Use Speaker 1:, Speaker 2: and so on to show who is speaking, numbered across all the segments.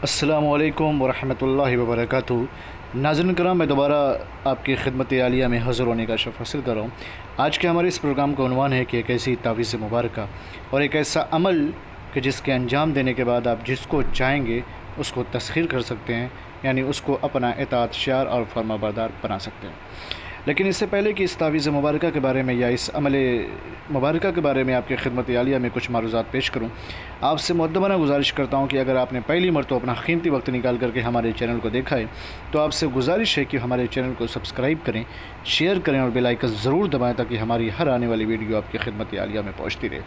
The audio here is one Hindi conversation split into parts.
Speaker 1: अस्सलामुअलैकुम वरहमतुल्लाहि वबरकातुहू। नाज़रीन कराम, मैं दोबारा आपकी खिदमत आलिया में हाज़िर होने का शर्फ़ हासिल कर रहा हूँ। आज के हमारे इस प्रोग्राम का उन्वान है कि एक ऐसी तावीज़ मुबारका और एक ऐसा अमल कि जिसके अंजाम देने के बाद आप जिसको चाहेंगे उसको तस्खीर कर सकते हैं, यानी उसको अपना इताअत शार और फरमाबरदार बना सकते हैं। लेकिन इससे पहले कि इस तावीज़ मुबारका के बारे में या इस अमल मुबारका के बारे में आपकी खिदमत आलिया में कुछ मारूज़ात पेश करूँ, आपसे मुक़द्दमाना गुजारिश करता हूँ कि अगर आपने पहली मरतबा अपना कीमती वक्त निकाल करके हमारे चैनल को देखा है तो आपसे गुजारिश है कि हमारे चैनल को सब्सक्राइब करें, शेयर करें और बेल आइकन ज़रूर दबाएँ ताकि हमारी हर आने वाली वीडियो आपकी खिदमत आलिया में पहुँचती रहे।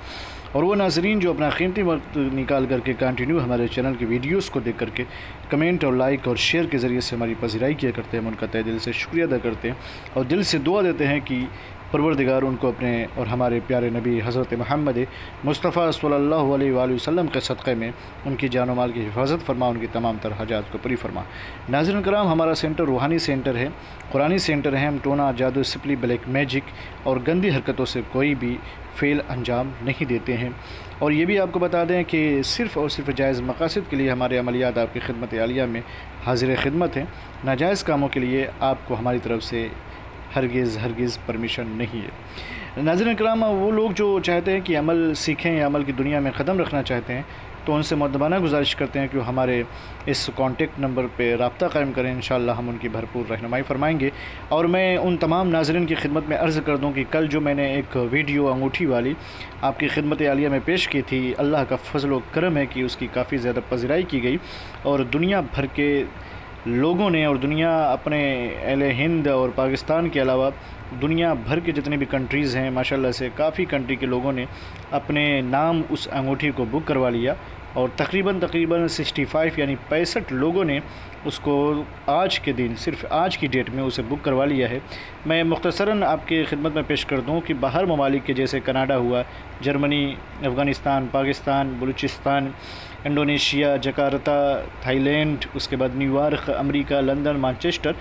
Speaker 1: और वो नाज़रीन जो अपना कीमती वक्त निकाल करके कंटिन्यू हमारे चैनल की वीडियोज़ को देख करके कमेंट और लाइक और शेयर के ज़रिए से हमारी पज़ीराई किया करते हैं, हम उनका तहे दिल से शुक्रिया अदा करते हैं और दिल से दुआ देते हैं कि परवरदिगार उनको अपने और हमारे प्यारे नबी हज़रत मोहम्मद मुस्तफ़ा सल्लल्लाहु अलैहि वसल्लम के सदक़े में उनकी जान माल की हिफाजत फरमा, उनकी तमाम तर हाजात को पूरी फरमा। नाज़रीन कराम, हमारा सेंटर रूहानी सेंटर है, कुरानी सेंटर है। हम टोना, जादू, सिपली, ब्लैक मैजिक और गंदी हरकतों से कोई भी फ़ेल अंजाम नहीं देते हैं। और ये भी आपको बता दें कि सिर्फ़ और सिर्फ जायज़ मकासद के लिए हमारे अमलियात आपकी खिदमत आलिया में हाजिर खिदमत हैं। नाजायज़ कामों के लिए आपको हमारी तरफ से हरगिज़ परमिशन नहीं है। नाज़रीन कराम, वो लोग जो चाहते हैं कि अमल सीखें या अमल की दुनिया में क़दम रखना चाहते हैं तो उनसे मुक़द्दमाना गुजारिश करते हैं कि वो हमारे इस कॉन्टेक्ट नंबर पे रब्ता कायम करें। इंशाअल्लाह हम उनकी भरपूर रहनुमाई फरमाएंगे। और मैं उन तमाम नाज़रीन की खिदमत में अर्ज़ कर दूं कि कल जो मैंने एक वीडियो अंगूठी वाली आपकी खिदमत आलिया में पेश की थी, अल्लाह का फ़ज़ल व करम है कि उसकी काफ़ी ज़्यादा पज़ीराई की गई और दुनिया भर के लोगों ने और दुनिया अपने अहले हिंद और पाकिस्तान के अलावा दुनिया भर के जितने भी कंट्रीज़ हैं, माशाल्लाह से काफ़ी कंट्री के लोगों ने अपने नाम उस अंगूठी को बुक करवा लिया और तकरीबन 65 यानी 65 लोगों ने उसको आज के दिन, सिर्फ़ आज की डेट में उसे बुक करवा लिया है। मैं मुख्तसरन आपके खिदमत में पेश कर दूं कि बाहर ममालिक के जैसे कनाडा हुआ, Germany, Afghanistan, Pakistan, Balochistan, Indonesia, Jakarta, Thailand, उसके बाद न्यूयॉर्क, अमेरिका, लंदन, मैनचेस्टर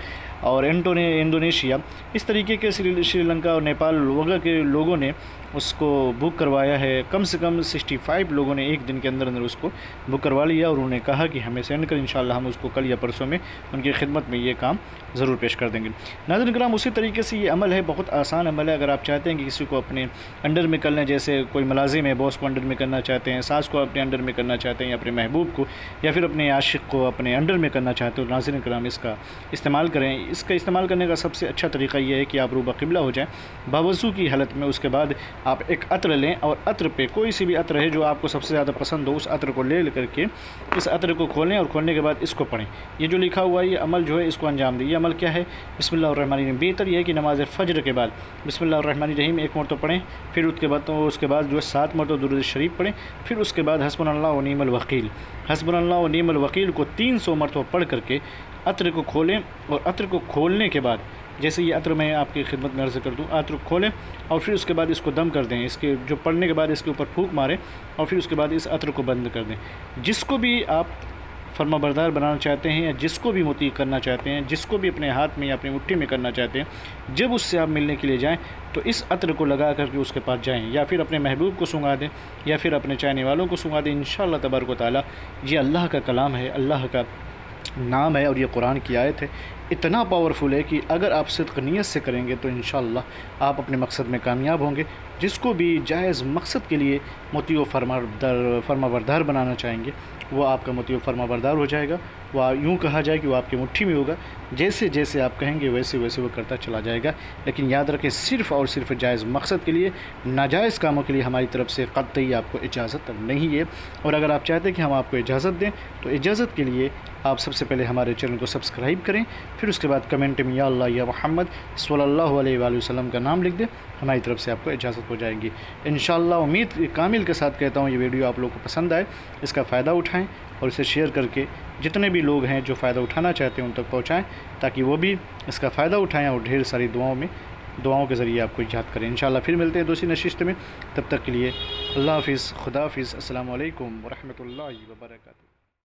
Speaker 1: और इंडोनेशिया, इस तरीके के श्रीलंका और नेपाल वगैरह के लोगों ने उसको बुक करवाया है। कम से कम 65 लोगों ने एक दिन के अंदर अंदर उसको बुक करवा लिया और उन्होंने कहा कि हमें सेंड कर, इंशाअल्लाह हम उसको कल या परसों में उनकी खिदमत में ये काम ज़रूर पेश कर देंगे। नाज़रीन कराम, उसी तरीके से ये अमल है, बहुत आसान अमल है। अगर आप चाहते हैं कि किसी को अपने अंडर में कर लें, जैसे कोई मुलाजिम है, बॉस को अंडर में करना चाहते हैं, सास को अपने अंडर में करना चाहते हैं, या अपने महबूब को या फिर अपने आशिक को अपने अंडर में करना चाहते हो, नाज़रीन कराम इसका इस्तेमाल करें। इसका इस्तेमाल करने का सबसे अच्छा तरीका यह है कि आप रूबा क़िबला हो जाएँ बावज़ू की हालत में। उसके बाद आप एक अत्र लें और अत्र पे कोई सी भी अत्र है जो आपको सबसे ज़्यादा पसंद हो, उस अत्र को ले करके इस अत्र को खोलें और खोलने के बाद इसको पढ़ें। ये जो लिखा हुआ है ये अमल जो है इसको अंजाम दें। ये अमल क्या है? बिस्मिल्लाहिर्रहमानिर्रहीम। बेहतर यह है कि नमाज़ फ़ज्र के बाद बिस्मिल्लाहिर्रहमानिर्रहीम एक मरतबा पढ़ें, फिर उसके बाद जो है 7 मरतबा दुरूद शरीफ पढ़ें, फिर उसके बाद हस्बुनल्लाह व निअमल वकील, हस्बुनल्लाह व निअमल वकील को 300 मरतबा पढ़ करके अत्र को खोलें। और अत्र को खोलने के बाद, जैसे ये अत्र मैं आपकी खिदमत में अर्ज़ कर दूँ, अत्र खोलें और फिर उसके बाद इसको दम कर दें। इसके जो पढ़ने के बाद इसके ऊपर फूंक मारें और फिर उसके बाद इस अत्र को बंद कर दें। जिसको भी आप फरमाबरदार बनाना चाहते हैं या जिसको भी मुती करना चाहते हैं, जिसको भी अपने हाथ में या अपनी मुट्ठी में करना चाहते हैं, जब उससे आप मिलने के लिए जाएं तो इस अत्र को लगा करके उसके पास जाएं, या फिर अपने महबूब को सुंघा दें या फिर अपने चाहने वालों को सुंघा दें। इंशाअल्लाह तबारक व तआला ये अल्लाह का कलाम है, अल्लाह का नाम है और ये कुरान की आयत है। इतना पावरफुल है कि अगर आप सिद्क़ नियत से करेंगे तो इंशाअल्लाह आप अपने मकसद में कामयाब होंगे। जिसको भी जायज़ मकसद के लिए मुती व फरमाबरदार बनाना चाहेंगे वो आपका मुती व फरमाबरदार हो जाएगा। वह यूँ कहा जाए कि वो आपकी मुट्ठी में होगा, जैसे जैसे आप कहेंगे वैसे वैसे वो करता चला जाएगा। लेकिन याद रखें, सिर्फ़ और सिर्फ जायज़ मकसद के लिए, नाजायज़ कामों के लिए हमारी तरफ से क़त्ई आपको इजाज़त नहीं है। और अगर आप चाहते हैं कि हम आपको इजाज़त दें तो इजाज़त के लिए आप सबसे पहले हमारे चैनल को सब्सक्राइब करें, फिर उसके बाद कमेंट में या अल्लाह या मोहम्मद सल्लल्लाहु अलैहि वसल्लम का नाम लिख दें, हमारी तरफ से आपको इजाज़त हो जाएगी इंशाअल्लाह। उम्मीद कामिल के साथ कहता हूँ ये वीडियो आप लोगों को पसंद आए, इसका फ़ायदा उठाएँ और इसे शेयर करके जितने भी लोग हैं जो फ़ायदा उठाना चाहते हैं उन तक पहुँचाएँ, ताकि वो भी इसका फ़ायदा उठाएँ और ढेर सारी दुआओं के ज़रिए आपको इजाद करें। इंशाअल्लाह फिर मिलते हैं दूसरी नशिस्त में, तब तक के लिए अल्लाह हाफ़िज़, खुदा हाफ़िज़, अस्सलामु अलैकुम व रहमतुल्लाहि व बरकातुहू।